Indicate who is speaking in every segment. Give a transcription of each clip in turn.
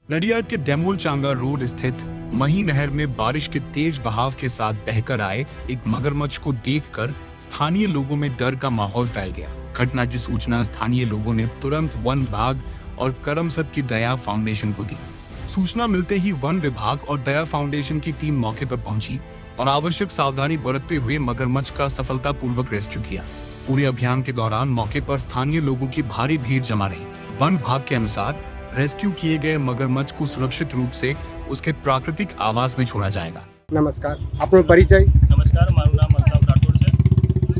Speaker 1: नडियाद के डेमोल चांगा रोड स्थित मही नहर में बारिश के तेज बहाव के साथ बहकर आए एक मगरमच्छ को देखकर स्थानीय लोगों में डर का माहौल फैल गया। घटना की सूचना स्थानीय लोगों ने तुरंत वन विभाग और करमसद की दया फाउंडेशन को दी। सूचना मिलते ही वन विभाग और दया फाउंडेशन की टीम मौके पर पहुंची और आवश्यक सावधानी बरतते हुए मगरमच्छ का सफलतापूर्वक रेस्क्यू किया। पूरे अभियान के दौरान मौके पर स्थानीय लोगों की भारी भीड़ जमा रही। वन विभाग के अनुसार रेस्क्यू किए गए मगरमच्छ को सुरक्षित रूप से उसके प्राकृतिक आवास में छोड़ा जाएगा।
Speaker 2: नमस्कार, आपનો પરિચય?
Speaker 3: નમસ્કાર, મારું નામ અલ્તાફ રાઠોડ છે।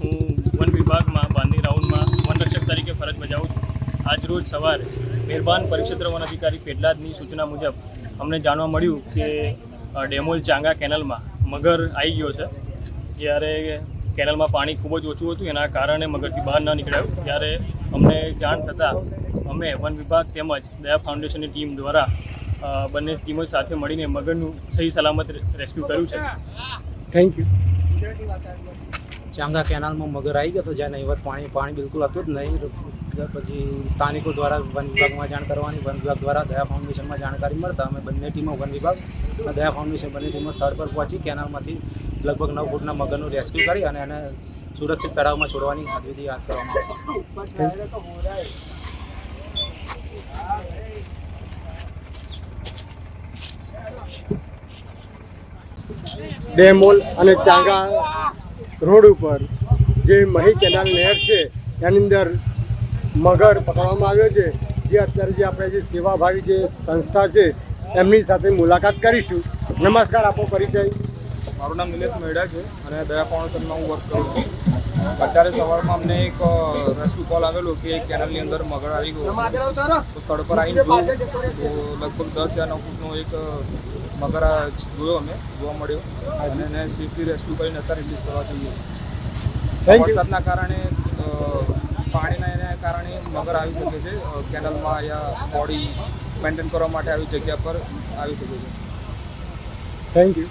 Speaker 3: હું વન વિભાગમાં બાંધી રાઉન્ડમાં વનરક્ષક તરીકે ફરજ બજાવું છું। આજ રોજ સવારે મહેરબાન પરિક્ષેત્ર વન અધિકારી પેટલાદની સૂચના મુજબ અમને જાણવા મળ્યું કે ડેમોલ ચાંગા કેનલમાં મગર આવી ગયો છે। જ્યારે કેનલમાં પાણી ખૂબ જ ઓછું હતું, એના કારણે મગરથી બહાર ન નીકળ્યો। ત્યારે અમને જાણ થતાં અમે વન વિભાગ તેમજ દયા ફાઉન્ડેશનની ટીમ દ્વારા બંને ટીમો સાથે મળીને મગરનું સહી સલામત રેસ્ક્યુ કર્યું છે।
Speaker 2: Thank you.
Speaker 4: ચાંગા કેનાલમાં મગર આવી ગયો હતો, જ્યાં નહીવત પાણી બિલકુલ હતું જ નહીં। પછી સ્થાનિકો દ્વારા વન વિભાગમાં જાણ કરવાની, વન વિભાગ દ્વારા દયા ફાઉન્ડેશનમાં જાણકારી મળતા અમે બંને ટીમો, વન વિભાગ અને દયા ફાઉન્ડેશન બંને ટીમો સ્થળ પર પહોંચી કેનાલમાંથી લગભગ 9 ફૂટના મગરનું રેસ્ક્યુ કરી અને એને સુરક્ષિત તળાવમાં છોડવાની વિધિ હાથ કરવામાં આવી।
Speaker 2: ડેમોલ અને ચાંગા રોડ ઉપર જે મહી કેનાલ નહેર છે એની અંદર મગર પકડવામાં આવ્યો છે। જે અત્યારે જે આપણે જે સેવાભાવી જે સંસ્થા છે એમની સાથે મુલાકાત કરીશું। નમસ્કાર, આપનો પરિચય?
Speaker 5: મારું નામ નિલેશ મેડા છે અને દયા ફાઉન્ડેશનમાં હું વર્ક કરું છું। અત્યારે સવારમાં અમને એક રેસ્ક્યુ કોલ આવેલો કે કેનાલની અંદર મગર આવી ગયો, તો સ્થળ પર આવીને જોયું તો લગભગ 10 યા 9 ફૂટનો એક મગર જોયો, અમે જોવા મળ્યો અને એને સેફલી રેસ્ક્યુ કરીને અત્યારે રિલીઝ કરવા જોઈએ। વરસાદના કારણે પાણીના એના કારણે મગર આવી શકે છે કેનાલમાં, યા બોડી મેન્ટેન કરવા માટે આવી જગ્યા પર આવી શકે છે।
Speaker 2: Thank you.